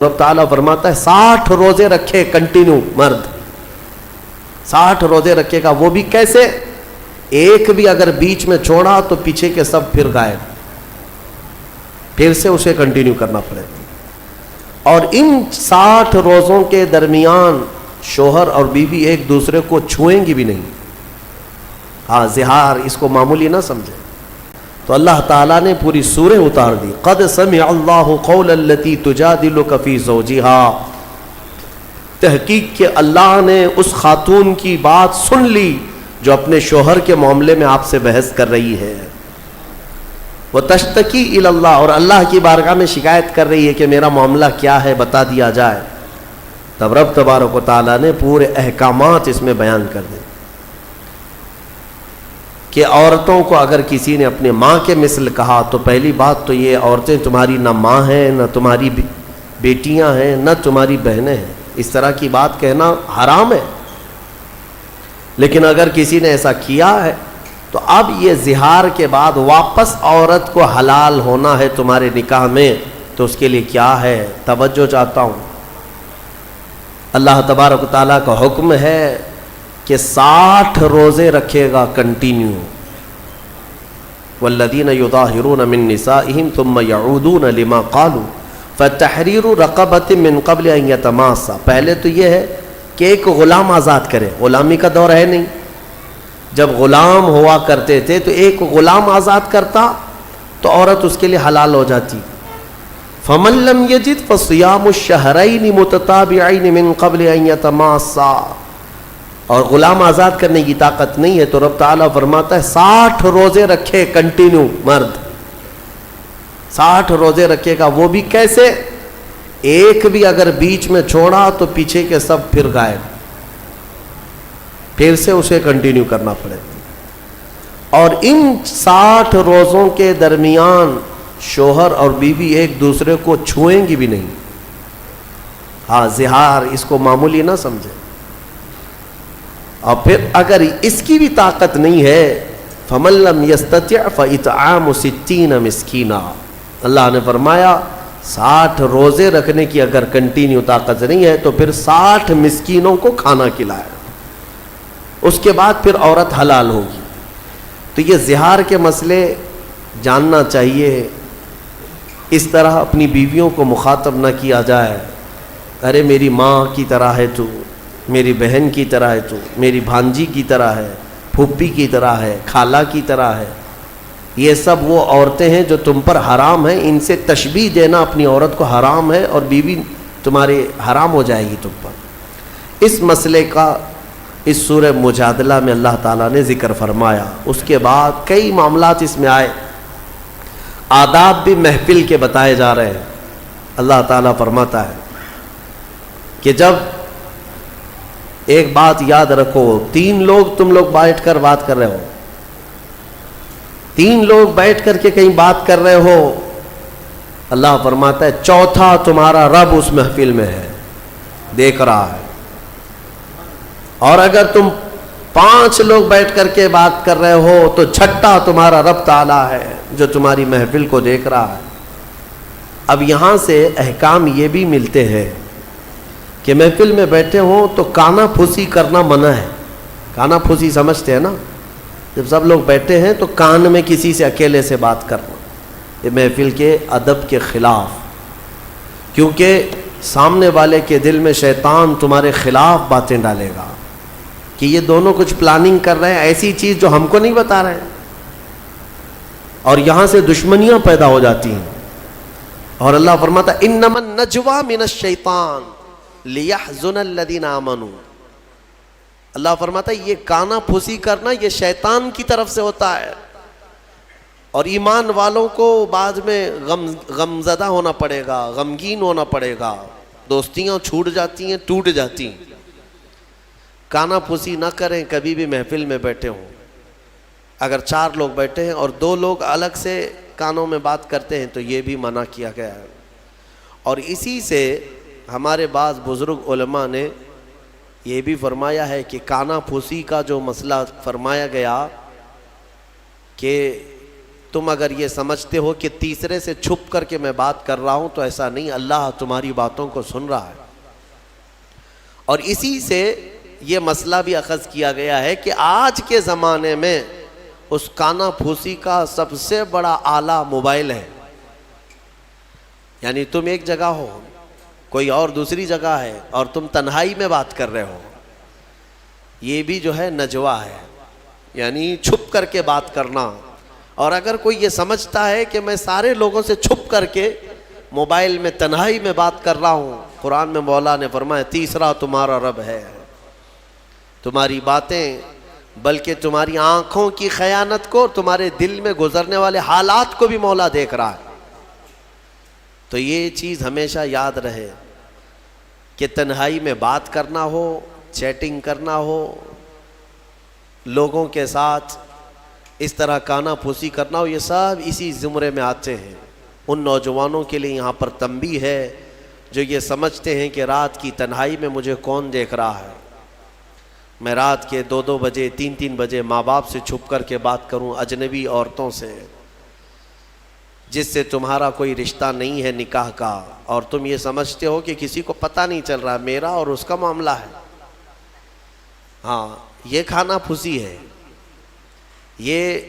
رب تعالیٰ فرماتا ہے 60 روزے رکھے کنٹینیو مرد، 60 روزے رکھے گا، وہ بھی کیسے؟ ایک بھی اگر بیچ میں چھوڑا تو پیچھے کے سب پھر غائب، پھر سے اسے کنٹینیو کرنا پڑے گا۔ اور ان 60 روزوں کے درمیان شوہر اور بیوی ایک دوسرے کو چھوئیں گی بھی نہیں۔ ہاں، زہار اس کو معمولی نہ سمجھے۔ تو اللہ تعالیٰ نے پوری سورہ اتار دی، قد سمع اللہ قول التی تجادلک فی زوجہا، تحقیق کہ اللہ نے اس خاتون کی بات سن لی جو اپنے شوہر کے معاملے میں آپ سے بحث کر رہی ہے، وتشتکی الی اللہ، اور اللہ کی بارگاہ میں شکایت کر رہی ہے کہ میرا معاملہ کیا ہے، بتا دیا جائے۔ تب رب تبارک و تعالیٰ نے پورے احکامات اس میں بیان کر دیں کہ عورتوں کو اگر کسی نے اپنے ماں کے مثل کہا تو پہلی بات تو یہ، عورتیں تمہاری نہ ماں ہیں، نہ تمہاری بیٹیاں ہیں، نہ تمہاری بہنیں ہیں، اس طرح کی بات کہنا حرام ہے۔ لیکن اگر کسی نے ایسا کیا ہے تو اب یہ زہار کے بعد واپس عورت کو حلال ہونا ہے تمہارے نکاح میں، تو اس کے لیے کیا ہے؟ توجہ چاہتا ہوں۔ اللہ تبارک و تعالیٰ کا حکم ہے کہ 60 روزے رکھے گا کنٹینیو۔ والذین یظاہرون من نسائہم ثم یعودون لما قالوا فتحریر رقبۃ من قبل ان یتماسا۔ پہلے تو یہ ہے کہ ایک غلام آزاد کرے، غلامی کا دور ہے نہیں، جب غلام ہوا کرتے تھے تو ایک غلام آزاد کرتا تو عورت اس کے لیے حلال ہو جاتی۔ فمن لم یجد فصیام الشہرین متتابعین من قبل ان یتماسا، اور غلام آزاد کرنے کی طاقت نہیں ہے تو رب تعالیٰ فرماتا ہے 60 روزے رکھے کنٹینیو مرد، 60 روزے رکھے گا، وہ بھی کیسے؟ ایک بھی اگر بیچ میں چھوڑا تو پیچھے کے سب پھر غائب، پھر سے اسے کنٹینیو کرنا پڑے گا۔ اور ان 60 روزوں کے درمیان شوہر اور بیوی ایک دوسرے کو چھوئیں گی بھی نہیں۔ ہاں، زہار اس کو معمولی نہ سمجھے۔ اور پھر اگر اس کی بھی طاقت نہیں ہے، فَمَن لَّمْ يَسْتَطِعْ فَإِطْعَامُ 60 مسکینہ، اللہ نے فرمایا 60 روزے رکھنے کی اگر کنٹینیو طاقت نہیں ہے تو پھر 60 مسکینوں کو کھانا کھلائے، اس کے بعد پھر عورت حلال ہوگی۔ تو یہ زہار کے مسئلے جاننا چاہیے، اس طرح اپنی بیویوں کو مخاطب نہ کیا جائے، ارے میری ماں کی طرح ہے تو، میری بہن کی طرح ہے تو، میری بھانجی کی طرح ہے، پھوپھی کی طرح ہے، خالہ کی طرح ہے۔ یہ سب وہ عورتیں ہیں جو تم پر حرام ہیں، ان سے تشبیہ دینا اپنی عورت کو حرام ہے، اور بیوی تمہارے حرام ہو جائے گی تم پر۔ اس مسئلے کا اس سورہ مجادلہ میں اللہ تعالیٰ نے ذکر فرمایا۔ اس کے بعد کئی معاملات اس میں آئے، آداب بھی محفل کے بتائے جا رہے ہیں۔ اللہ تعالیٰ فرماتا ہے کہ جب ایک بات یاد رکھو، 3 لوگ تم لوگ بیٹھ کر بات کر رہے ہو، 3 لوگ بیٹھ کر کے کہیں بات کر رہے ہو، اللہ فرماتا ہے چوتھا تمہارا رب اس محفل میں ہے، دیکھ رہا ہے۔ اور اگر تم 5 لوگ بیٹھ کر کے بات کر رہے ہو تو چھٹا تمہارا رب تعالیٰ ہے جو تمہاری محفل کو دیکھ رہا ہے۔ اب یہاں سے احکام یہ بھی ملتے ہیں کہ محفل میں بیٹھے ہوں تو کانا پھوسی کرنا منع ہے۔ کانا پھوسی سمجھتے ہیں نا، جب سب لوگ بیٹھے ہیں تو کان میں کسی سے اکیلے سے بات کرنا، یہ محفل کے ادب کے خلاف، کیونکہ سامنے والے کے دل میں شیطان تمہارے خلاف باتیں ڈالے گا کہ یہ دونوں کچھ پلاننگ کر رہے ہیں، ایسی چیز جو ہم کو نہیں بتا رہے ہیں، اور یہاں سے دشمنیاں پیدا ہو جاتی ہیں۔ اور اللہ فرماتا ہے انما النجوى من الشیطان لیحزن الذین آمنوا، اللہ فرماتا ہے یہ کانا پھوسی کرنا یہ شیطان کی طرف سے ہوتا ہے، اور ایمان والوں کو بعد میں غمزدہ ہونا پڑے گا، غمگین ہونا پڑے گا، دوستیاں چھوٹ جاتی ہیں، ٹوٹ جاتی ہیں۔ کانا پھوسی نہ کریں کبھی بھی محفل میں بیٹھے ہوں۔ اگر 4 لوگ بیٹھے ہیں اور 2 لوگ الگ سے کانوں میں بات کرتے ہیں تو یہ بھی منع کیا گیا ہے۔ اور اسی سے ہمارے بعض بزرگ علماء نے یہ بھی فرمایا ہے کہ کانا پھوسی کا جو مسئلہ فرمایا گیا کہ تم اگر یہ سمجھتے ہو کہ تیسرے سے چھپ کر کے میں بات کر رہا ہوں تو ایسا نہیں، اللہ تمہاری باتوں کو سن رہا ہے۔ اور اسی سے یہ مسئلہ بھی اخذ کیا گیا ہے کہ آج کے زمانے میں اس کانا پھوسی کا سب سے بڑا آلہ موبائل ہے۔ یعنی تم ایک جگہ ہو، کوئی اور دوسری جگہ ہے، اور تم تنہائی میں بات کر رہے ہو، یہ بھی جو ہے نجوا ہے، یعنی چھپ کر کے بات کرنا۔ اور اگر کوئی یہ سمجھتا ہے کہ میں سارے لوگوں سے چھپ کر کے موبائل میں تنہائی میں بات کر رہا ہوں، قرآن میں مولا نے فرمایا تیسرا تمہارا رب ہے۔ تمہاری باتیں بلکہ تمہاری آنکھوں کی خیانت کو، تمہارے دل میں گزرنے والے حالات کو بھی مولا دیکھ رہا ہے۔ تو یہ چیز ہمیشہ یاد رہے کہ تنہائی میں بات کرنا ہو، چیٹنگ کرنا ہو، لوگوں کے ساتھ اس طرح کانا پھوسی کرنا ہو، یہ سب اسی زمرے میں آتے ہیں۔ ان نوجوانوں کے لیے یہاں پر تنبیہ ہے جو یہ سمجھتے ہیں کہ رات کی تنہائی میں مجھے کون دیکھ رہا ہے، میں رات کے 2 بجے 3 بجے ماں باپ سے چھپ کر کے بات کروں، اجنبی عورتوں سے جس سے تمہارا کوئی رشتہ نہیں ہے نکاح کا، اور تم یہ سمجھتے ہو کہ کسی کو پتہ نہیں چل رہا، میرا اور اس کا معاملہ ہے۔ ہاں، یہ کھانا پھوسی ہے، یہ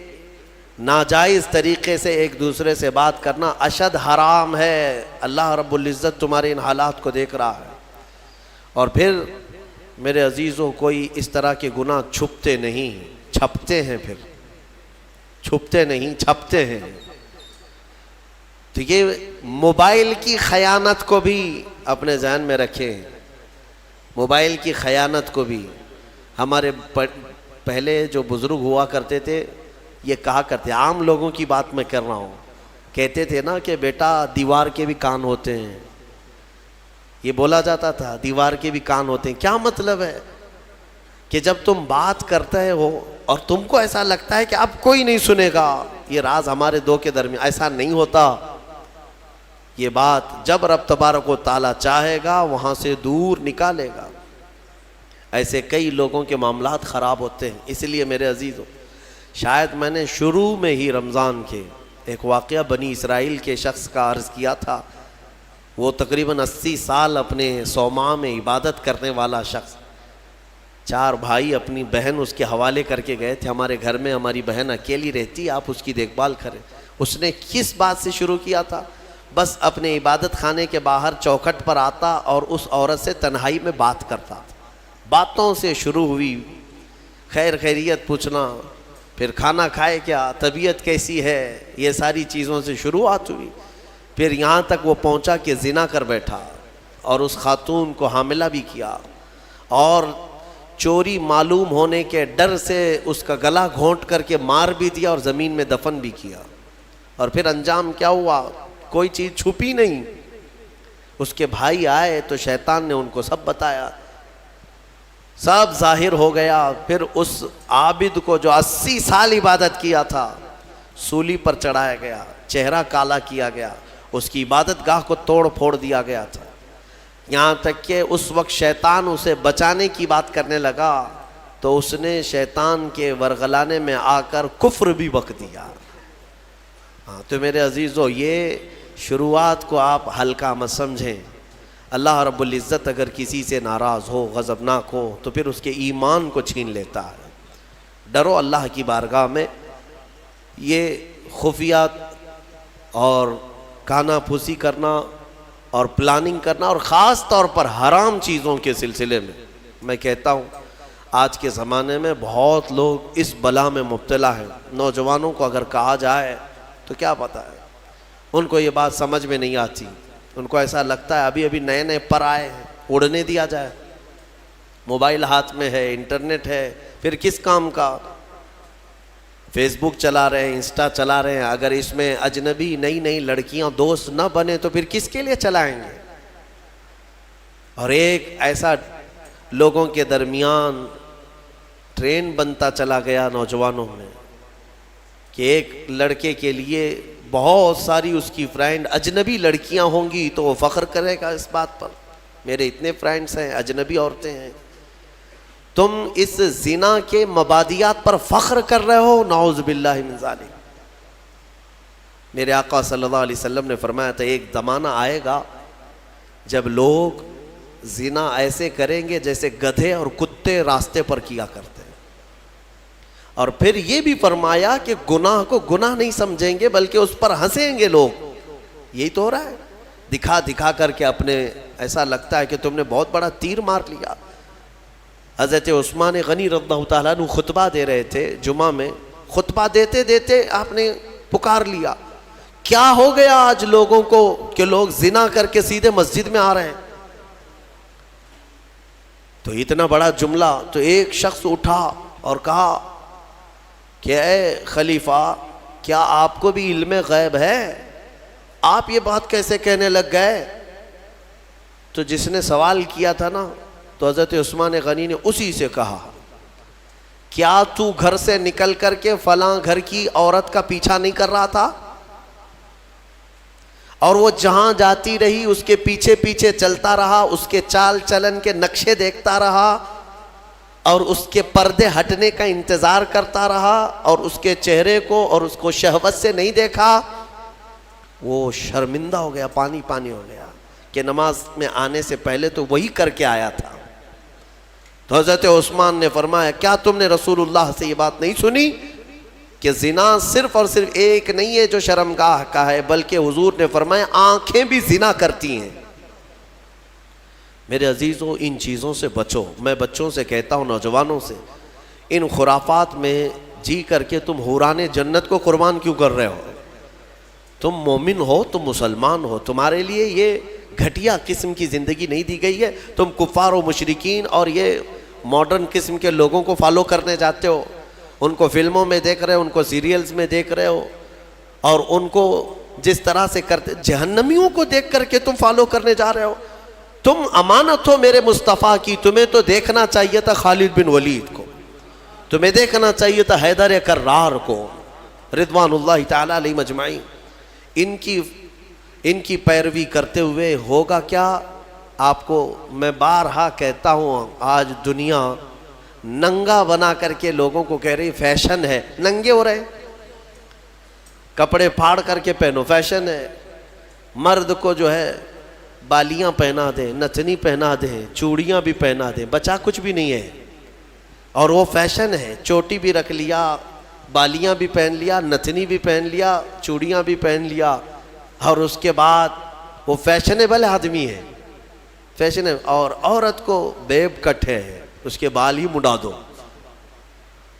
ناجائز طریقے سے ایک دوسرے سے بات کرنا اشد حرام ہے۔ اللہ رب العزت تمہارے ان حالات کو دیکھ رہا ہے۔ اور پھر میرے عزیزوں، کوئی اس طرح کے گناہ چھپتے نہیں، چھپتے ہیں، پھر چھپتے نہیں چھپتے ہیں۔ تو یہ موبائل کی خیانت کو بھی اپنے ذہن میں رکھیں، موبائل کی خیانت کو بھی۔ ہمارے پہلے جو بزرگ ہوا کرتے تھے یہ کہا کرتے، عام لوگوں کی بات میں کر رہا ہوں، کہتے تھے نا کہ بیٹا دیوار کے بھی کان ہوتے ہیں، یہ بولا جاتا تھا دیوار کے بھی کان ہوتے ہیں۔ کیا مطلب ہے کہ جب تم بات کرتے ہو اور تم کو ایسا لگتا ہے کہ اب کوئی نہیں سنے گا، یہ راز ہمارے دو کے درمیان، ایسا نہیں ہوتا۔ یہ بات جب رب تبارک و تعالیٰ چاہے گا وہاں سے دور نکالے گا۔ ایسے کئی لوگوں کے معاملات خراب ہوتے ہیں۔ اس لیے میرے عزیزوں، شاید میں نے شروع میں ہی رمضان کے ایک واقعہ بنی اسرائیل کے شخص کا عرض کیا تھا۔ وہ تقریباً 80 سال اپنے صومعہ میں عبادت کرنے والا شخص، 4 بھائی، اپنی بہن اس کے حوالے کر کے گئے تھے، ہمارے گھر میں ہماری بہن اکیلی رہتی، آپ اس کی دیکھ بھال کریں۔ اس نے کس بات سے شروع کیا تھا؟ بس اپنے عبادت خانے کے باہر چوکھٹ پر آتا اور اس عورت سے تنہائی میں بات کرتا۔ باتوں سے شروع ہوئی، خیر خیریت پوچھنا، پھر کھانا کھائے کیا، طبیعت کیسی ہے، یہ ساری چیزوں سے شروعات ہوئی۔ پھر یہاں تک وہ پہنچا کہ زنا کر بیٹھا اور اس خاتون کو حاملہ بھی کیا، اور چوری معلوم ہونے کے ڈر سے اس کا گلا گھونٹ کر کے مار بھی دیا اور زمین میں دفن بھی کیا۔ اور پھر انجام کیا ہوا؟ کوئی چیز چھپی نہیں۔ اس کے بھائی آئے تو شیطان نے ان کو سب بتایا، سب ظاہر ہو گیا۔ پھر اس عابد کو جو 80 سال عبادت کیا تھا سولی پر چڑھایا گیا، چہرہ کالا کیا گیا، اس کی عبادت گاہ کو توڑ پھوڑ دیا گیا تھا۔ یہاں تک کہ اس وقت شیطان اسے بچانے کی بات کرنے لگا تو اس نے شیطان کے ورغلانے میں آ کر کفر بھی بک دیا۔ ہاں، تو میرے عزیزو، یہ شروعات کو آپ ہلکا مت سمجھیں۔ اللہ رب العزت اگر کسی سے ناراض ہو، غضبناک ہو، تو پھر اس کے ایمان کو چھین لیتا ہے۔ ڈرو اللہ کی بارگاہ میں۔ یہ خفیہ اور کانا پھوسی کرنا اور پلاننگ کرنا، اور خاص طور پر حرام چیزوں کے سلسلے میں کہتا ہوں آج کے زمانے میں بہت لوگ اس بلا میں مبتلا ہیں۔ نوجوانوں کو اگر کہا جائے تو کیا پتہ ہے، ان کو یہ بات سمجھ میں نہیں آتی۔ ان کو ایسا لگتا ہے ابھی نئے پر آئے ہیں، اڑنے دیا جائے۔ موبائل ہاتھ میں ہے، انٹرنیٹ ہے، پھر کس کام کا؟ فیس بک چلا رہے ہیں، انسٹا چلا رہے ہیں، اگر اس میں اجنبی نئی لڑکیاں دوست نہ بنے تو پھر کس کے لیے چلائیں گے؟ اور ایک ایسا لوگوں کے درمیان ٹرین بنتا چلا گیا نوجوانوں میں کہ ایک لڑکے کے لیے بہت ساری اس کی فرینڈ اجنبی لڑکیاں ہوں گی تو وہ فخر کرے گا اس بات پر، میرے اتنے فرینڈز ہیں، اجنبی عورتیں ہیں۔ تم اس زنا کے مبادیات پر فخر کر رہے ہو، نعوذ باللہ من ذالک۔ میرے آقا صلی اللہ علیہ وسلم نے فرمایا تھا ایک زمانہ آئے گا جب لوگ زنا ایسے کریں گے جیسے گدھے اور کتے راستے پر کیا کرتے ہیں، اور پھر یہ بھی فرمایا کہ گناہ کو گناہ نہیں سمجھیں گے بلکہ اس پر ہنسیں گے لوگ. یہی تو ہو رہا ہے، دکھا دکھا کر کے اپنے ایسا لگتا ہے کہ تم نے بہت بڑا تیر مار لیا. حضرت عثمان غنی رضی اللہ تعالیٰ عنہ خطبہ دے رہے تھے جمعہ میں، خطبہ دیتے دیتے آپ نے پکار لیا، کیا ہو گیا آج لوگوں کو کہ لوگ زنا کر کے سیدھے مسجد میں آ رہے ہیں؟ تو اتنا بڑا جملہ، تو ایک شخص اٹھا اور کہا کہ اے خلیفہ، کیا آپ کو بھی علم غیب ہے؟ آپ یہ بات کیسے کہنے لگ گئے؟ تو جس نے سوال کیا تھا نا، تو حضرت عثمان غنی نے اسی سے کہا، کیا تو گھر سے نکل کر کے فلاں گھر کی عورت کا پیچھا نہیں کر رہا تھا؟ اور وہ جہاں جاتی رہی اس کے پیچھے پیچھے چلتا رہا، اس کے چال چلن کے نقشے دیکھتا رہا، اور اس کے پردے ہٹنے کا انتظار کرتا رہا، اور اس کے چہرے کو اور اس کو شہوت سے نہیں دیکھا؟ وہ شرمندہ ہو گیا، پانی پانی ہو گیا کہ نماز میں آنے سے پہلے تو وہی کر کے آیا تھا. تو حضرت عثمان نے فرمایا، کیا تم نے رسول اللہ سے یہ بات نہیں سنی کہ زنا صرف اور صرف ایک نہیں ہے جو شرمگاہ کا ہے، بلکہ حضور نے فرمایا آنکھیں بھی زنا کرتی ہیں. میرے عزیزوں، ان چیزوں سے بچو. میں بچوں سے کہتا ہوں، نوجوانوں سے، ان خرافات میں جی کر کے تم حوران جنت کو قربان کیوں کر رہے ہو؟ تم مومن ہو، تم مسلمان ہو، تمہارے لیے یہ گھٹیا قسم کی زندگی نہیں دی گئی ہے. تم کفار و مشرکین اور یہ ماڈرن قسم کے لوگوں کو فالو کرنے جاتے ہو، ان کو فلموں میں دیکھ رہے ہو، ان کو سیریلز میں دیکھ رہے ہو، اور ان کو جس طرح سے کرتے، جہنمیوں کو دیکھ کر کے تم فالو کرنے جا رہے ہو. تم امانت ہو میرے مصطفیٰ کی. تمہیں تو دیکھنا چاہیے تھا خالد بن ولید کو، تمہیں دیکھنا چاہیے تھا حیدر کرار کو رضوان اللہ تعالی علیہ مجمعین. ان کی پیروی کرتے ہوئے ہوگا کیا؟ آپ کو میں بارہا کہتا ہوں، آج دنیا ننگا بنا کر کے لوگوں کو کہہ رہی فیشن ہے، ننگے ہو رہے، کپڑے پھاڑ کر کے پہنو، فیشن ہے. مرد کو جو ہے بالیاں پہنا دیں، نچنی پہنا دیں، چوڑیاں بھی پہنا دیں، بچا کچھ بھی نہیں ہے، اور وہ فیشن ہے. چوٹی بھی رکھ لیا، بالیاں بھی پہن لیا، نتنی بھی پہن لیا، چوڑیاں بھی پہن لیا، اور اس کے بعد وہ فیشنیبل آدمی ہے، فیشن ہے. اور عورت کو بیب کٹ ہے، اس کے بال ہی مڈا دو،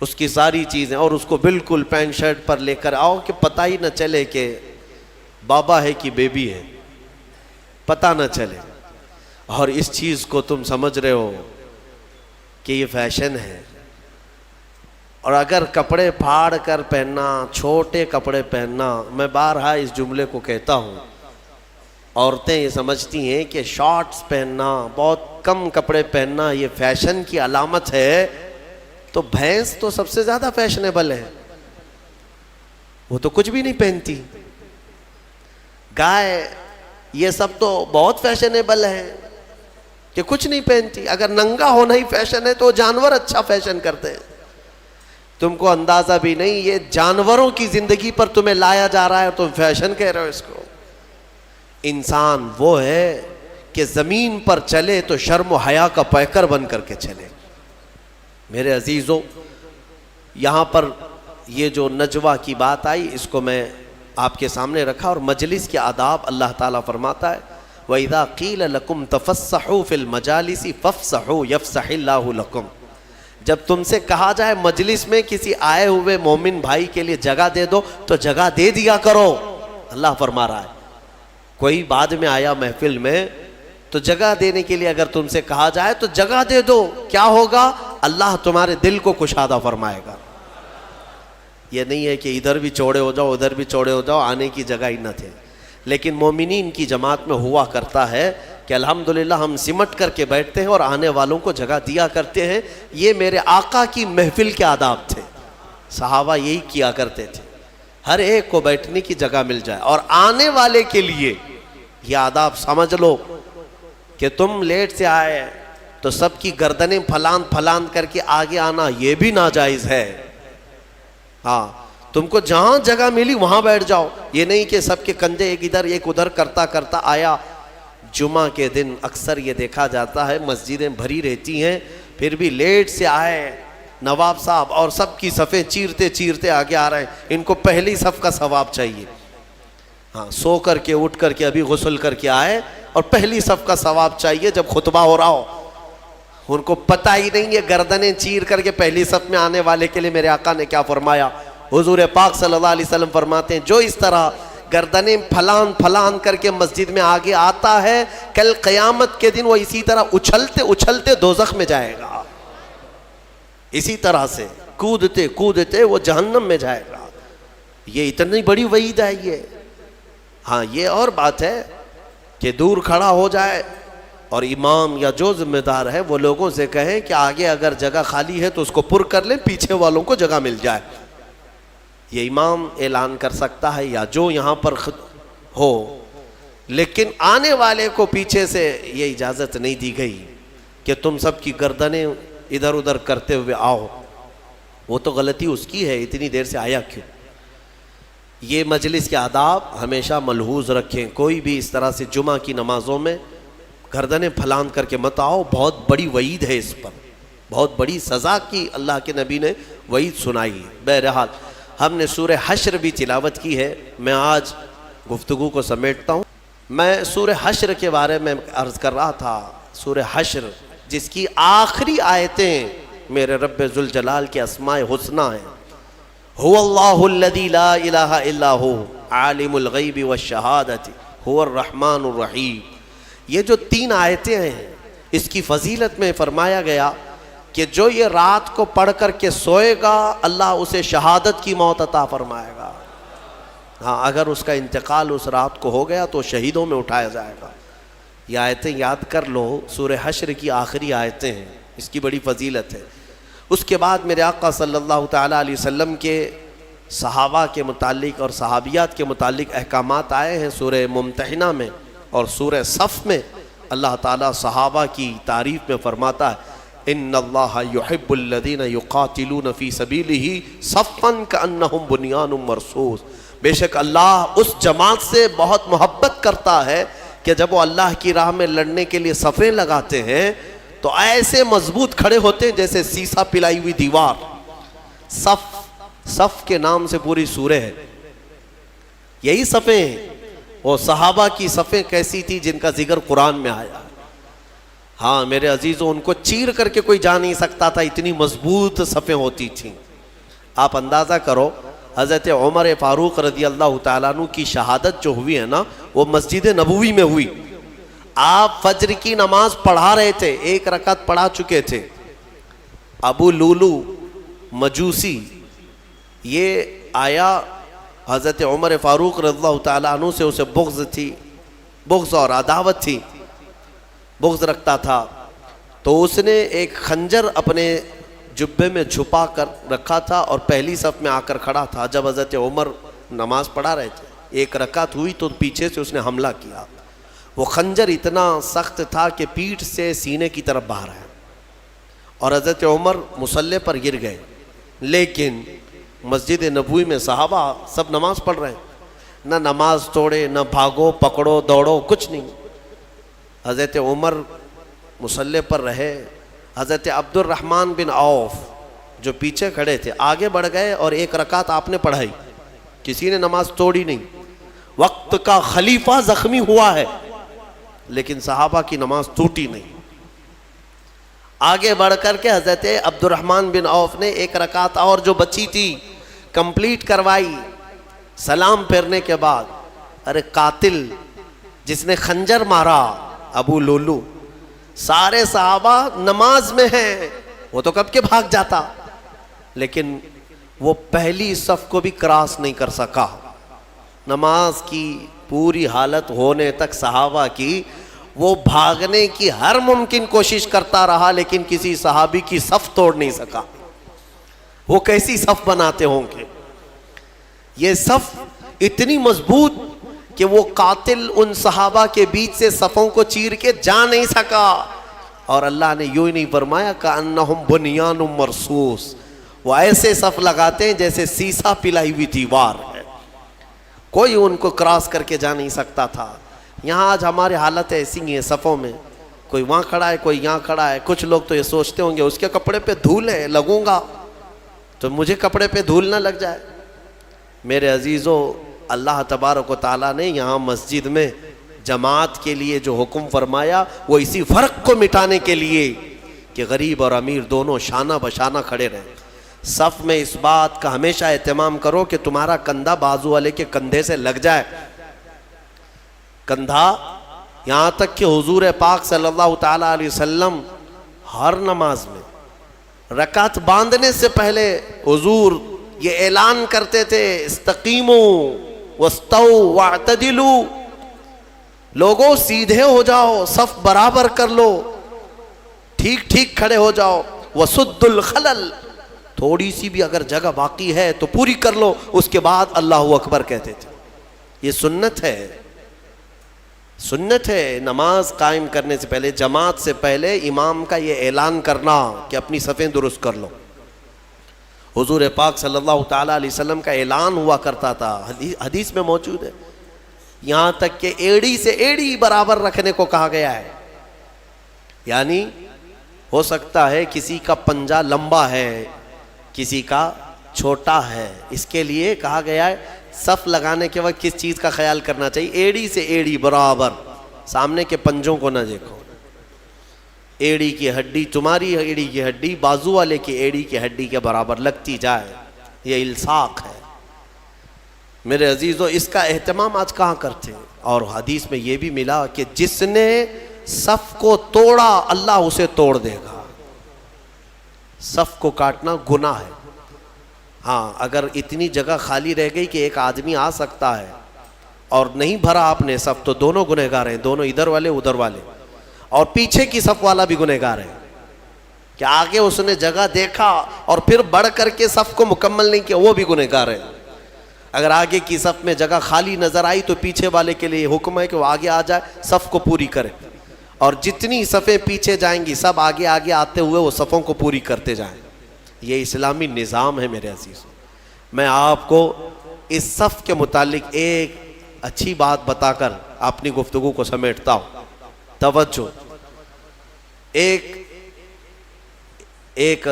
اس کی ساری چیزیں، اور اس کو بالکل پینٹ شرٹ پر لے کر آؤ کہ پتہ ہی نہ چلے کہ بابا ہے کہ بیبی ہے، پتہ نہ چلے. اور اس چیز کو تم سمجھ رہے ہو کہ یہ فیشن ہے. اور اگر کپڑے پھاڑ کر پہننا، چھوٹے کپڑے پہننا، میں بارہا اس جملے کو کہتا ہوں، عورتیں یہ سمجھتی ہیں کہ شارٹس پہننا، بہت کم کپڑے پہننا یہ فیشن کی علامت ہے. تو بھینس تو سب سے زیادہ فیشنیبل ہے، وہ تو کچھ بھی نہیں پہنتی. گائے، یہ سب تو بہت فیشنیبل ہے کہ کچھ نہیں پہنتی. اگر ننگا ہونا ہی فیشن ہے تو جانور اچھا فیشن کرتے ہیں. تم کو اندازہ بھی نہیں، یہ جانوروں کی زندگی پر تمہیں لایا جا رہا ہے، تم فیشن کہہ رہے ہو اس کو. انسان وہ ہے کہ زمین پر چلے تو شرم و حیا کا پیکر بن کر کے چلے. میرے عزیزوں، یہاں پر یہ جو نجوہ کی بات آئی، اس کو میں آپ کے سامنے رکھا، اور مجلس کے آداب اللہ تعالیٰ فرماتا ہے وَإِذَا قِيلَ لَكُمْ تَفَسَّحُوا فِي الْمَجَالِسِ فَافْسَحُوا يَفْسَحِ اللَّهُ لَكُمْ. جب تم سے کہا جائے مجلس میں کسی آئے ہوئے مومن بھائی کے لیے جگہ دے دو، تو جگہ دے دیا کرو. اللہ فرما رہا ہے، کوئی بعد میں آیا محفل میں تو جگہ دینے کے لیے اگر تم سے کہا جائے تو جگہ دے دو. کیا ہوگا؟ اللہ تمہارے دل کو کشادہ فرمائے گا. یہ نہیں ہے کہ ادھر بھی چوڑے ہو جاؤ، ادھر بھی چوڑے ہو جاؤ، آنے کی جگہ ہی نہ تھے. لیکن مومنین کی جماعت میں ہوا کرتا ہے کہ الحمدللہ ہم سمٹ کر کے بیٹھتے ہیں اور آنے والوں کو جگہ دیا کرتے ہیں. یہ میرے آقا کی محفل کے آداب تھے. صحابہ یہی کیا کرتے تھے، ہر ایک کو بیٹھنے کی جگہ مل جائے. اور آنے والے کے لیے یہ آداب سمجھ لو کہ تم لیٹ سے آئے تو سب کی گردنیں پھلان پھلان کر کے آگے آنا یہ بھی ناجائز ہے. ہاں، تم کو جہاں جگہ ملی وہاں بیٹھ جاؤ. یہ نہیں کہ سب کے کندھے ایک ادھر ایک ادھر کرتا کرتا آیا. جمعہ کے دن اکثر یہ دیکھا جاتا ہے مسجدیں بھری رہتی ہیں, پھر بھی لیٹ سے آئے نواب صاحب اور سب کی صفیں چیرتے چیرتے آگے آ رہے ہیں. ان کو پہلی صف کا ثواب چاہیے. ہاں, سو کر کے اٹھ کر کے ابھی غسل کر کے آئے اور پہلی صف کا ثواب چاہیے جب خطبہ ہو رہا ہو. ان کو پتہ ہی نہیں ہے گردنیں چیر کر کے پہلی صف میں آنے والے کے لیے میرے آقا نے کیا فرمایا. حضور پاک صلی اللہ علیہ وسلم فرماتے ہیں جو اس طرح گردنیں پھلان پھلان کر کے مسجد میں آگے آتا ہے, کل قیامت کے دن وہ اسی طرح اچھلتے اچھلتے دوزخ میں جائے گا. اسی طرح سے کودتے کودتے وہ جہنم میں جائے گا. یہ اتنی بڑی وعید ہے یہ. ہاں, یہ اور بات ہے کہ دور کھڑا ہو جائے اور امام یا جو ذمہ دار ہے وہ لوگوں سے کہیں کہ آگے اگر جگہ خالی ہے تو اس کو پر کر لیں, پیچھے والوں کو جگہ مل جائے. یہ امام اعلان کر سکتا ہے یا جو یہاں پر ہو, لیکن آنے والے کو پیچھے سے یہ اجازت نہیں دی گئی کہ تم سب کی گردنیں ادھر ادھر کرتے ہوئے آؤ. وہ تو غلطی اس کی ہے, اتنی دیر سے آیا کیوں. یہ مجلس کے آداب ہمیشہ ملحوظ رکھیں. کوئی بھی اس طرح سے جمعہ کی نمازوں میں گردنیں پھلان کر کے مت آؤ. بہت بڑی وعید ہے اس پر, بہت بڑی سزا کی اللہ کے نبی نے وعید سنائی. بہرحال ہم نے سورہ حشر بھی تلاوت کی ہے. میں آج گفتگو کو سمیٹتا ہوں. میں سورہ حشر کے بارے میں عرض کر رہا تھا. سورہ حشر جس کی آخری آیتیں میرے رب ذوالجلال کے اسماء حسنی ہیں. هو اللہ الذی لا الہ الا هو عالم الغیب والشہادۃ هو الرحمن الرحیم. یہ جو 3 آیتیں ہیں اس کی فضیلت میں فرمایا گیا کہ جو یہ رات کو پڑھ کر کے سوئے گا اللہ اسے شہادت کی موت عطا فرمائے گا. ہاں, اگر اس کا انتقال اس رات کو ہو گیا تو شہیدوں میں اٹھایا جائے گا. یہ آیتیں یاد کر لو, سورہ حشر کی آخری آیتیں ہیں, اس کی بڑی فضیلت ہے. اس کے بعد میرے آقا صلی اللہ تعالیٰ علیہ وسلم کے صحابہ کے متعلق اور صحابیات کے متعلق احکامات آئے ہیں سورہ ممتحنہ میں اور سورہ صف میں. اللہ تعالیٰ صحابہ کی تعریف میں فرماتا ہے ان اللہ یحب الذین یقاتلون فی سبیلہ صفا کأنہم بنیان مرصوص. بے شک اللہ اس جماعت سے بہت محبت کرتا ہے کہ جب وہ اللہ کی راہ میں لڑنے کے لیے صفیں لگاتے ہیں تو ایسے مضبوط کھڑے ہوتے ہیں جیسے سیسا پلائی ہوئی دیوار. صف کے نام سے پوری سورہ ہے. یہی صفیں ہیں. وہ صحابہ کی صفیں کیسی تھی جن کا ذکر قرآن میں آیا. ہاں میرے عزیزوں, ان کو چیر کر کے کوئی جا نہیں سکتا تھا, اتنی مضبوط صفیں ہوتی تھیں. آپ اندازہ کرو حضرت عمر فاروق رضی اللہ تعالیٰ عنہ کی شہادت جو ہوئی ہے نا, وہ مسجد نبوی میں ہوئی. آپ فجر کی نماز پڑھا رہے تھے, 1 رکعت پڑھا چکے تھے. ابو لولو مجوسی یہ آیا, حضرت عمر فاروق رضی اللہ تعالیٰ عنہ سے اسے بغض تھی, بغض اور عداوت تھی, بغض رکھتا تھا. تو اس نے ایک خنجر اپنے جبے میں چھپا کر رکھا تھا اور پہلی صف میں آ کر کھڑا تھا. جب حضرت عمر نماز پڑھا رہے تھے, 1 رکعت ہوئی تو پیچھے سے اس نے حملہ کیا. وہ خنجر اتنا سخت تھا کہ پیٹھ سے سینے کی طرف باہر ہے اور حضرت عمر مصلی پر گر گئے. لیکن مسجد نبوی میں صحابہ سب نماز پڑھ رہے ہیں, نہ نماز توڑے, نہ بھاگو پکڑو دوڑو, کچھ نہیں. حضرت عمر مصلی پر رہے. حضرت عبد الرحمن بن عوف جو پیچھے کھڑے تھے آگے بڑھ گئے اور 1 رکعت آپ نے پڑھائی, کسی نے نماز توڑی نہیں. وقت کا خلیفہ زخمی ہوا ہے لیکن صحابہ کی نماز ٹوٹی نہیں. آگے بڑھ کر کے حضرت عبد الرحمن بن عوف نے 1 رکعت اور جو بچی تھی کمپلیٹ کروائی. سلام پھیرنے کے بعد ارے قاتل جس نے خنجر مارا ابو لولو, سارے صحابہ نماز میں ہیں, وہ تو کب کے بھاگ جاتا, لیکن وہ پہلی صف کو بھی کراس نہیں کر سکا. نماز کی پوری حالت ہونے تک صحابہ کی وہ بھاگنے کی ہر ممکن کوشش کرتا رہا لیکن کسی صحابی کی صف توڑ نہیں سکا. وہ کیسی صف بناتے ہوں گے. یہ صف اتنی مضبوط کہ وہ قاتل ان صحابہ کے بیچ سے صفوں کو چیر کے جا نہیں سکا. اور اللہ نے یوں ہی نہیں فرمایا کأنہم بنیان مرصوص, وہ ایسے صف لگاتے ہیں جیسے سیسا پلائی ہوئی دیوار ہے، کوئی ان کو کراس کر کے جا نہیں سکتا تھا۔ یہاں آج ہماری حالت ایسی ہی ہے، صفوں میں کوئی وہاں کھڑا ہے، کوئی یہاں کھڑا ہے۔ کچھ لوگ تو یہ سوچتے ہوں گے اس کے کپڑے پہ دھول ہے، لگوں گا تو مجھے کپڑے پہ دھول نہ لگ جائے۔ میرے عزیزو، اللہ تبارک و تعالیٰ نے یہاں مسجد میں جماعت کے لیے جو حکم فرمایا وہ اسی فرق کو مٹانے کے لیے کہ غریب اور امیر دونوں شانہ بشانہ کھڑے رہیں۔ صف میں اس بات کا ہمیشہ اہتمام کرو کہ تمہارا کندھا بازو والے کے کندھے سے لگ جائے، کندھا، یہاں تک کہ حضور پاک صلی اللہ تعالیٰ علیہ وسلم ہر نماز میں رکعت باندھنے سے پہلے حضور یہ اعلان کرتے تھے، استقیموا واستووا واعتدلوا، لوگوں سیدھے ہو جاؤ، صف برابر کر لو، ٹھیک ٹھیک کھڑے ہو جاؤ، وسد الخلل، تھوڑی سی بھی اگر جگہ باقی ہے تو پوری کر لو، اس کے بعد اللہ اکبر کہتے تھے۔ یہ سنت ہے، سنت ہے نماز قائم کرنے سے پہلے، جماعت سے پہلے امام کا یہ اعلان کرنا کہ اپنی صفیں درست کر لو۔ حضور پاک صلی اللہ تعالیٰ علیہ وسلم کا اعلان ہوا کرتا تھا، حدیث میں موجود ہے، یہاں تک کہ ایڑی سے ایڑی برابر رکھنے کو کہا گیا ہے۔ یعنی ہو سکتا ہے کسی کا پنجہ لمبا ہے، کسی کا چھوٹا ہے، اس کے لیے کہا گیا ہے صف لگانے کے وقت کس چیز کا خیال کرنا چاہیے، ایڑی سے ایڑی برابر، سامنے کے پنجوں کو نہ دیکھو۔ ایڑی کی ہڈی، تمہاری ایڑی کی ہڈی بازو والے کی ایڑی کی ہڈی کے برابر لگتی جائے، یہ الصاق ہے۔ میرے عزیزو، اس کا اہتمام آج کہاں کرتے ہیں؟ اور حدیث میں یہ بھی ملا کہ جس نے صف کو توڑا اللہ اسے توڑ دے گا۔ صف کو کاٹنا گناہ ہے۔ ہاں، اگر اتنی جگہ خالی رہ گئی کہ ایک آدمی آ سکتا ہے اور نہیں بھرا آپ نے صف، تو دونوں گنہگار ہیں، دونوں ادھر والے ادھر والے، اور پیچھے کی صف والا بھی گنہگار ہے کہ آگے اس نے جگہ دیکھا اور پھر بڑھ کر کے صف کو مکمل نہیں کیا، وہ بھی گنہگار ہے۔ اگر آگے کی صف میں جگہ خالی نظر آئی تو پیچھے والے کے لیے حکم ہے کہ وہ آگے آ جائے، صف کو پوری کرے، اور جتنی صفیں پیچھے جائیں گی سب آگے آگے آتے ہوئے وہ صفوں کو پوری کرتے جائیں۔ یہ اسلامی نظام ہے میرے عزیز۔ میں آپ کو اس صف کے متعلق ایک اچھی بات بتا کر اپنی گفتگو کو سمیٹتا ہوں۔ توجہ، ایک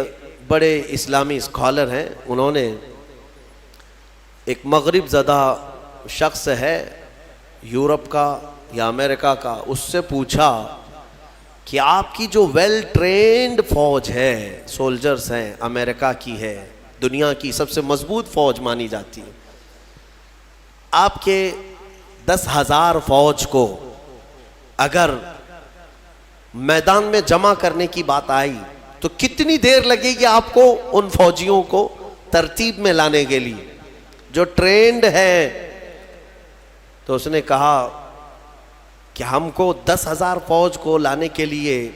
بڑے اسلامی اسکالر ہیں، انہوں نے ایک مغرب زدہ شخص ہے یورپ کا یا امریکہ کا، اس سے پوچھا کہ آپ کی جو ویل ٹرینڈ فوج ہے، سولجرز ہیں، امریکہ کی ہے، دنیا کی سب سے مضبوط فوج مانی جاتی ہے، آپ کے 10,000 فوج کو اگر میدان میں جمع کرنے کی بات آئی تو کتنی دیر لگے گی آپ کو ان فوجیوں کو ترتیب میں لانے کے لیے جو ٹرینڈ ہے؟ تو اس نے کہا کہ ہم کو 10,000 فوج کو لانے کے لیے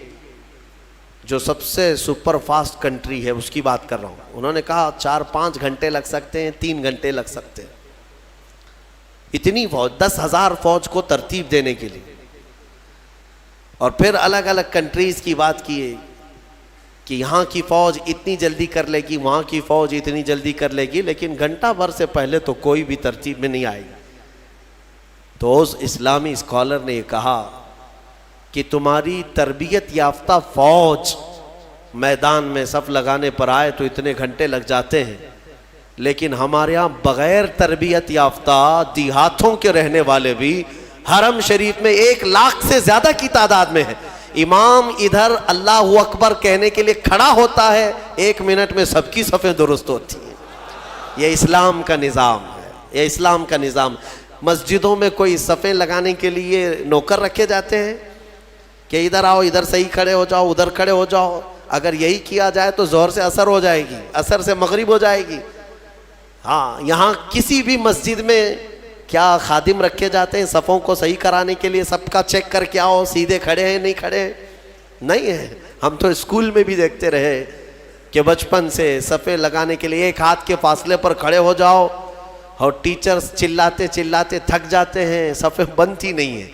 جو سب سے سپر فاسٹ کنٹری ہے اس کی بات کر رہا ہوں، انہوں نے کہا 4-5 گھنٹے لگ سکتے ہیں، 3 گھنٹے لگ سکتے ہیں، اتنی فوج 10,000 فوج کو ترتیب دینے کے لیے۔ اور پھر الگ الگ کنٹریز کی بات کیے کہ یہاں کی فوج اتنی جلدی کر لے گی، وہاں کی فوج اتنی جلدی کر لے گی، لیکن گھنٹہ بھر سے پہلے تو کوئی بھی ترتیب میں نہیں آئے گی۔ تو اس اسلامی اسکالر نے یہ کہا کہ تمہاری تربیت یافتہ فوج میدان میں صف لگانے پر آئے تو اتنے گھنٹے لگ جاتے ہیں، لیکن ہمارے ہاں بغیر تربیت یافتہ دیہاتوں کے رہنے والے بھی حرم شریف میں 1 لاکھ سے زیادہ کی تعداد میں ہیں۔ امام ادھر اللہ اکبر کہنے کے لیے کھڑا ہوتا ہے، 1 منٹ میں سب کی صفیں درست ہوتی ہیں۔ یہ اسلام کا نظام ہے، یہ اسلام کا نظام۔ مسجدوں میں کوئی صفیں لگانے کے لیے نوکر رکھے جاتے ہیں کہ ادھر آؤ، ادھر صحیح کھڑے ہو جاؤ، ادھر کھڑے ہو جاؤ؟ اگر یہی کیا جائے تو ظہر سے عصر ہو جائے گی، عصر سے مغرب ہو جائے گی۔ ہاں، یہاں کسی بھی مسجد میں کیا خادم رکھے جاتے ہیں صفوں کو صحیح کرانے کے لیے؟ سب کا چیک کر کے آؤ سیدھے کھڑے ہیں نہیں کھڑے ہیں؟ نہیں ہے۔ ہم تو اسکول میں بھی دیکھتے رہے کہ بچپن سے صفیں لگانے کے لیے 1 ہاتھ کے فاصلے پر کھڑے ہو جاؤ، اور ٹیچرز چلاتے چلاتے تھک جاتے ہیں، صفیں بنتی نہیں ہیں۔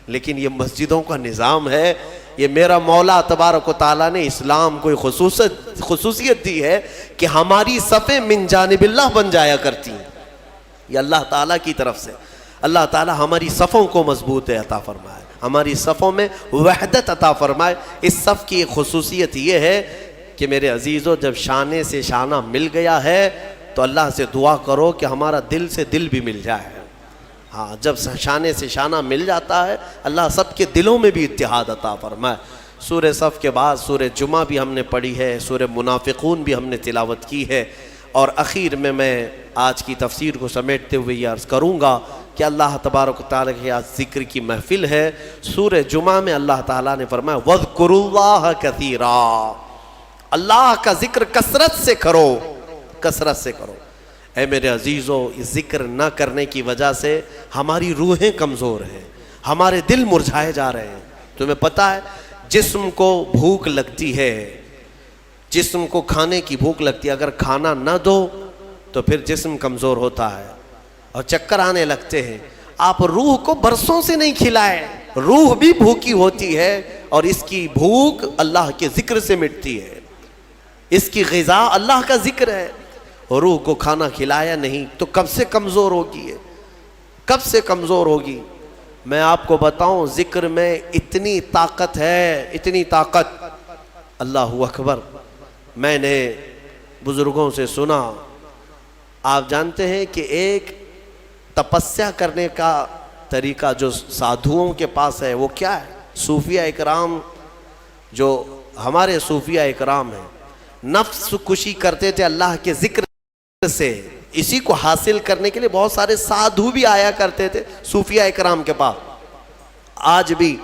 لیکن یہ مسجدوں کا نظام ہے یہ میرا مولا تبارک و تعالیٰ نے اسلام کو خصوصیت دی ہے کہ ہماری صفیں من جانب اللہ بن جایا کرتی ہیں. یہ اللہ تعالیٰ کی طرف سے. اللہ تعالیٰ ہماری صفوں کو مضبوط عطا فرمائے, ہماری صفوں میں وحدت عطا فرمائے. اس صف کی ایک خصوصیت یہ ہے کہ میرے عزیزو, جب شانے سے شانہ مل گیا ہے تو اللہ سے دعا کرو کہ ہمارا دل سے دل بھی مل جائے. ہاں, جب شانے سے شانہ مل جاتا ہے اللہ سب کے دلوں میں بھی اتحاد عطا فرمائے. سورہ صف کے بعد سورہ جمعہ بھی ہم نے پڑھی ہے, سورہ منافقون بھی ہم نے تلاوت کی ہے, اور اخیر میں آج کی تفسیر کو سمیٹتے ہوئے یہ عرض کروں گا کہ اللہ تبارک و تعالیٰ کی آج ذکر کی محفل ہے. سورہ جمعہ میں اللہ تعالیٰ نے فرمایا وَاذْكُرُوا اللَّهَ كَثِيرًا, اللہ کا ذکر کثرت سے کرو, کثرت سے کرو. اے میرے عزیزو, اس ذکر نہ کرنے کی وجہ سے ہماری روحیں کمزور ہیں, ہمارے دل مرجھائے جا رہے ہیں. تمہیں پتہ ہے جسم کو بھوک لگتی ہے, جسم کو کھانے کی بھوک لگتی ہے, اگر کھانا نہ دو تو پھر جسم کمزور ہوتا ہے اور چکر آنے لگتے ہیں. آپ روح کو برسوں سے نہیں کھلائے, روح بھی بھوکی ہوتی ہے اور اس کی بھوک اللہ کے ذکر سے مٹتی ہے. اس کی غذا اللہ کا ذکر ہے. روح کو کھانا کھلایا نہیں تو کب سے کمزور ہوگی, کب سے کمزور ہوگی. میں آپ کو بتاؤں, ذکر میں اتنی طاقت ہے, اتنی طاقت. اللہ اکبر. میں نے بزرگوں سے سنا, آپ جانتے ہیں کہ ایک تپسیا کرنے کا طریقہ جو سادھوؤں کے پاس ہے وہ کیا ہے؟ صوفیہ اکرام, جو ہمارے صوفیہ اکرام ہیں, نفس کشی کرتے تھے اللہ کے ذکر سے. اسی کو حاصل کرنے کے لیے بہت سارے سادھو بھی آیا کرتے تھے صوفیہ اکرام کے پاس. آج بھی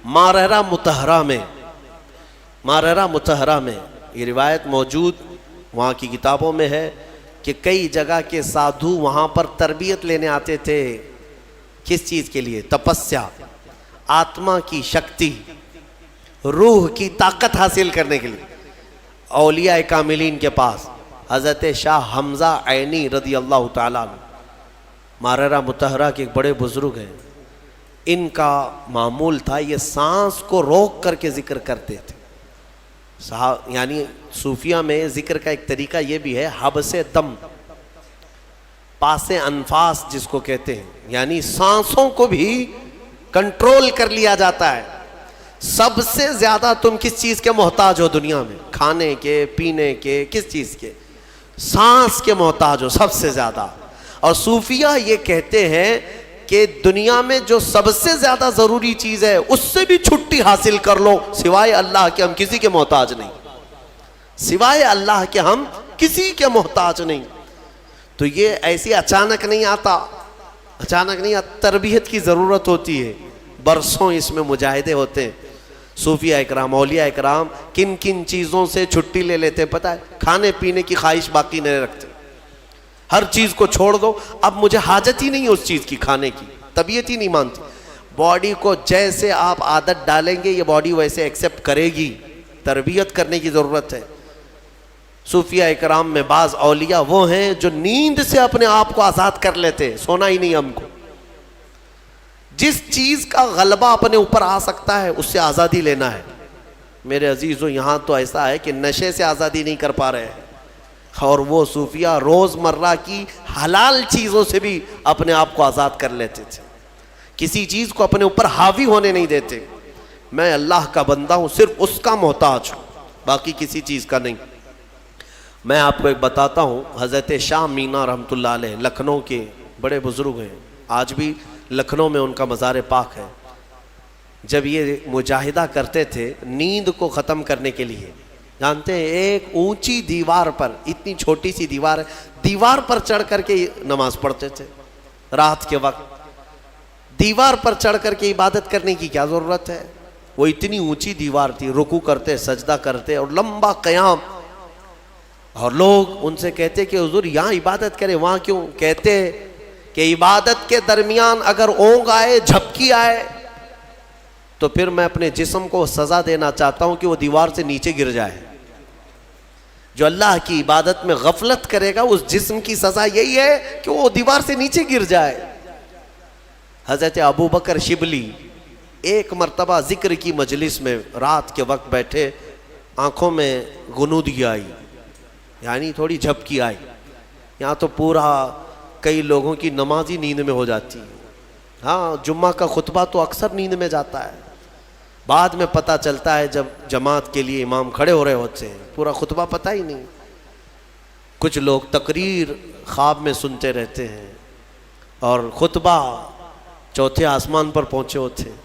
مارہرہ مطہرہ میں یہ روایت موجود وہاں کی کتابوں میں ہے کہ کئی جگہ کے سادھو وہاں پر تربیت لینے آتے تھے. کس چیز کے لیے؟ تپسیا, آتما کی شکتی, روح کی طاقت حاصل کرنے کے لیے. اولیاء کاملین کے پاس حضرت شاہ حمزہ عینی رضی اللہ تعالیٰ عنہ, مارہرہ مطہرہ کے ایک بڑے بزرگ ہیں, ان کا معمول تھا یہ سانس کو روک کر کے ذکر کرتے تھے. یعنی صوفیہ میں ذکر کا ایک طریقہ یہ بھی ہے, حبس دم, پاس انفاس جس کو کہتے ہیں, یعنی سانسوں کو بھی کنٹرول کر لیا جاتا ہے. سب سے زیادہ تم کس چیز کے محتاج ہو دنیا میں؟ کھانے کے, پینے کے, کس چیز کے؟ سانس کے محتاج ہو سب سے زیادہ. اور صوفیہ یہ کہتے ہیں کہ دنیا میں جو سب سے زیادہ ضروری چیز ہے اس سے بھی چھٹی حاصل کر لو, سوائے اللہ کے ہم کسی کے محتاج نہیں, سوائے اللہ کے ہم کسی کے محتاج نہیں. تو یہ ایسی اچانک نہیں آتا, اچانک نہیں آتا, تربیت کی ضرورت ہوتی ہے, برسوں اس میں مجاہدے ہوتے ہیں. صوفیہ اکرام, اولیاء اکرام کن کن چیزوں سے چھٹی لے لیتے ہیں پتہ ہے؟ کھانے پینے کی خواہش باقی نہیں رکھتے, ہر چیز کو چھوڑ دو, اب مجھے حاجت ہی نہیں اس چیز کی کھانے کی, طبیعت ہی نہیں مانتی. باڈی کو جیسے آپ عادت ڈالیں گے یہ باڈی ویسے ایکسیپٹ کرے گی, تربیت کرنے کی ضرورت ہے. صوفیہ اکرام میں بعض اولیاء وہ ہیں جو نیند سے اپنے آپ کو آزاد کر لیتے, سونا ہی نہیں ہم کو. جس چیز کا غلبہ اپنے اوپر آ سکتا ہے اس سے آزادی لینا ہے. میرے عزیزو, یہاں تو ایسا ہے کہ نشے سے آزادی نہیں کر پا رہے ہیں, اور وہ صوفیہ روز مرہ کی حلال چیزوں سے بھی اپنے آپ کو آزاد کر لیتے تھے, کسی چیز کو اپنے اوپر حاوی ہونے نہیں دیتے. میں اللہ کا بندہ ہوں, صرف اس کا محتاج ہوں, باقی کسی چیز کا نہیں. میں آپ کو ایک بتاتا ہوں, حضرت شاہ مینا رحمۃ اللہ علیہ لکھنؤ کے بڑے بزرگ ہیں, آج بھی لکھنؤ میں ان کا مزار پاک ہے. جب یہ مجاہدہ کرتے تھے نیند کو ختم کرنے کے لیے, جانتے ہیں ایک اونچی دیوار پر, اتنی چھوٹی سی دیوار ہے, دیوار پر چڑھ کر کے نماز پڑھتے تھے رات کے وقت. دیوار پر چڑھ کر کے عبادت کرنے کی کیا ضرورت ہے؟ وہ اتنی اونچی دیوار تھی, رکوع کرتے, سجدہ کرتے اور لمبا قیام. اور لوگ ان سے کہتے کہ حضور یہاں عبادت کریں, وہاں کیوں؟ کہتے کہ عبادت کے درمیان اگر اونگ آئے, جھپکی آئے, تو پھر میں اپنے جسم کو سزا دینا چاہتا ہوں کہ وہ دیوار سے نیچے گر جائے. جو اللہ کی عبادت میں غفلت کرے گا اس جسم کی سزا یہی ہے کہ وہ دیوار سے نیچے گر جائے. حضرت ابو بکر شبلی ایک مرتبہ ذکر کی مجلس میں رات کے وقت بیٹھے، آنکھوں میں غنودگی آئی، یعنی تھوڑی جھپکی آئی. یہاں تو پورا کئی لوگوں کی نماز ہی نیند میں ہو جاتی ہے. ہاں جمعہ کا خطبہ تو اکثر نیند میں جاتا ہے، بعد میں پتہ چلتا ہے جب جماعت کے لیے امام کھڑے ہو رہے ہوتے ہیں، پورا خطبہ پتہ ہی نہیں. کچھ لوگ تقریر خواب میں سنتے رہتے ہیں اور خطبہ چوتھے آسمان پر پہنچے ہوتے ہیں.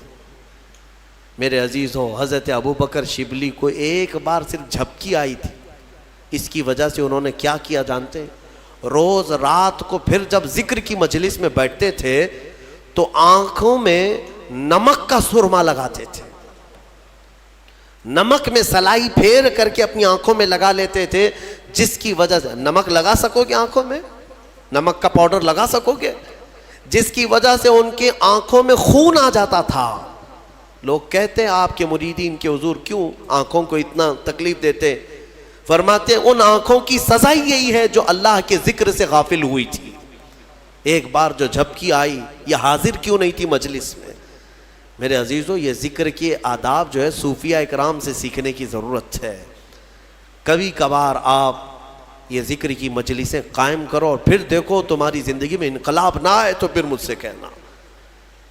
میرے عزیزوں، حضرت ابوبکر شبلی کو ایک بار صرف جھپکی آئی تھی، اس کی وجہ سے انہوں نے کیا کیا جانتے ہیں؟ روز رات کو پھر جب ذکر کی مجلس میں بیٹھتے تھے تو آنکھوں میں نمک کا سرما لگاتے تھے، نمک میں سلائی پھیر کر کے اپنی آنکھوں میں لگا لیتے تھے، جس کی وجہ سے نمک لگا سکو گے آنکھوں میں، نمک کا پاؤڈر لگا سکو گے، جس کی وجہ سے ان کی آنکھوں میں خون آ جاتا تھا. لوگ کہتے ہیں آپ کے مریدین کے حضور کیوں آنکھوں کو اتنا تکلیف دیتے؟ فرماتے ہیں ان آنکھوں کی سزا یہی ہے جو اللہ کے ذکر سے غافل ہوئی تھی. ایک بار جو جھپکی آئی، یہ حاضر کیوں نہیں تھی مجلس میں؟ میرے عزیزوں، یہ ذکر کے آداب جو ہے صوفیہ اکرام سے سیکھنے کی ضرورت ہے. کبھی کبھار آپ یہ ذکر کی مجلسیں قائم کرو اور پھر دیکھو تمہاری زندگی میں انقلاب نہ آئے تو پھر مجھ سے کہنا.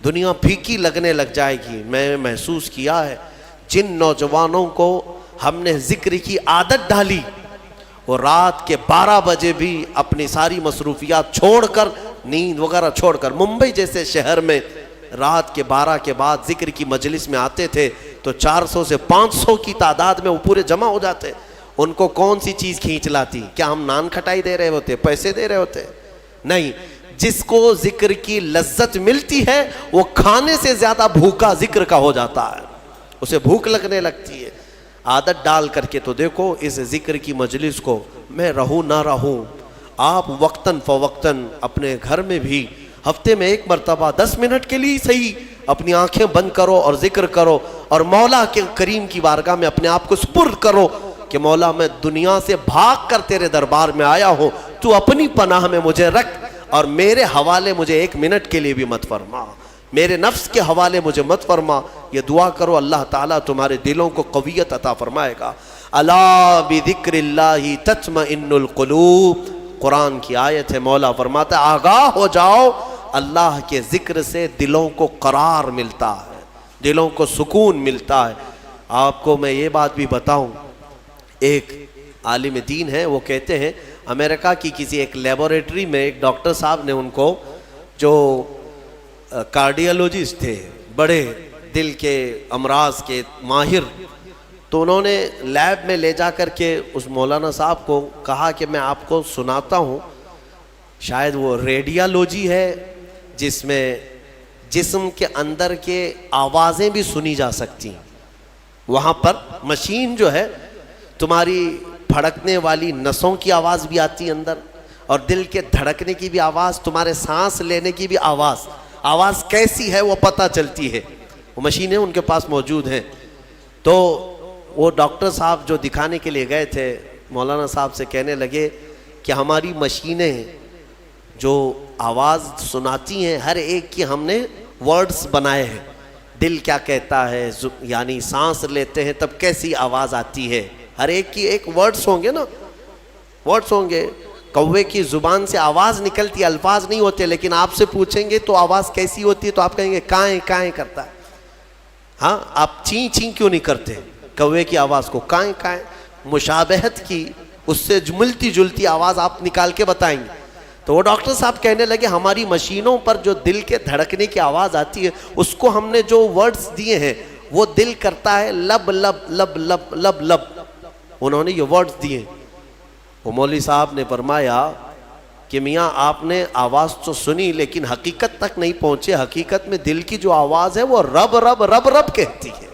دنیا پھیکی لگنے لگ جائے گی. میں محسوس کیا ہے جن نوجوانوں کو ہم نے ذکر کی عادت ڈالی وہ رات کے 12 بجے بھی اپنی ساری مصروفیات چھوڑ کر، نیند وغیرہ چھوڑ کر، ممبئی جیسے شہر میں رات کے 12 کے بعد ذکر کی مجلس میں آتے تھے تو 400 سے 500 کی تعداد میں وہ پورے جمع ہو جاتے. ان کو کون سی چیز کھینچ لاتی؟ کیا ہم نان کھٹائی دے رہے ہوتے، پیسے دے رہے ہوتے؟ نہیں. جس کو ذکر کی لذت ملتی ہے وہ کھانے سے زیادہ بھوکا ذکر کا ہو جاتا ہے، اسے بھوک لگنے لگتی ہے. عادت ڈال کر کے تو دیکھو اس ذکر کی مجلس کو. میں رہوں نہ رہوں، آپ وقتاً فوقتاً اپنے گھر میں بھی ہفتے میں ایک مرتبہ 10 منٹ کے لیے صحیح اپنی آنکھیں بند کرو اور ذکر کرو اور مولا کے کریم کی بارگاہ میں اپنے آپ کو سپرد کرو کہ مولا میں دنیا سے بھاگ کر تیرے دربار میں آیا ہوں، تو اپنی پناہ میں مجھے رکھ اور میرے حوالے مجھے 1 منٹ کے لیے بھی مت فرما، میرے نفس کے حوالے مجھے مت فرما. یہ دعا کرو، اللہ تعالیٰ تمہارے دلوں کو قویت عطا فرمائے گا. الا بذکر اللہ تطمئن القلوب، قرآن کی آیت ہے. مولا فرماتا ہے آگاہ ہو جاؤ، اللہ کے ذکر سے دلوں کو قرار ملتا ہے، دلوں کو سکون ملتا ہے. آپ کو میں یہ بات بھی بتاؤں، ایک عالم دین ہے، وہ کہتے ہیں امریکہ کی کسی ایک لیبوریٹری میں ایک ڈاکٹر صاحب نے ان کو، جو کارڈیالوجسٹ تھے، بڑے دل کے امراض کے ماہر، تو انہوں نے لیب میں لے جا کر کے اس مولانا صاحب کو کہا کہ میں آپ کو سناتا ہوں، شاید وہ ریڈیالوجی ہے جس میں جسم کے اندر کے آوازیں بھی سنی جا سکتی ہیں. وہاں پر مشین جو ہے، تمہاری پھڑکنے والی نسوں کی آواز بھی آتی ہے اندر، اور دل کے دھڑکنے کی بھی آواز، تمہارے سانس لینے کی بھی آواز کیسی ہے وہ پتہ چلتی ہے. وہ مشینیں ان کے پاس موجود ہیں. تو وہ ڈاکٹر صاحب جو دکھانے کے لیے گئے تھے مولانا صاحب سے کہنے لگے کہ ہماری مشینیں جو آواز سناتی ہیں ہر ایک کی ہم نے ورڈز بنائے ہیں، دل کیا کہتا ہے، یعنی سانس لیتے ہیں تب کیسی آواز آتی ہے، ہر ایک کی ایک ورڈز ہوں گے نا، ورڈز ہوں گے. کوے کی زبان سے آواز نکلتی، الفاظ نہیں ہوتے، لیکن آپ سے پوچھیں گے تو آواز کیسی ہوتی ہے تو آپ کہیں گے کائیں کائیں کرتا ہے. ہاں، آپ چین چین کیوں نہیں کرتے؟ کوے کی آواز کو کائیں کائیں، مشابہت کی اس سے ملتی جلتی آواز آپ نکال کے بتائیں گے. تو وہ ڈاکٹر صاحب کہنے لگے ہماری مشینوں پر جو دل کے دھڑکنے کی آواز آتی ہے اس کو ہم نے جو ورڈز دیے ہیں وہ دل کرتا ہے لب لب لب لب لب لب. انہوں نے یہ ورڈز دیے. وہ مولوی صاحب نے فرمایا کہ میاں آپ نے آواز تو سنی لیکن حقیقت تک نہیں پہنچے. حقیقت میں دل کی جو آواز ہے وہ رب رب رب رب کہتی ہے.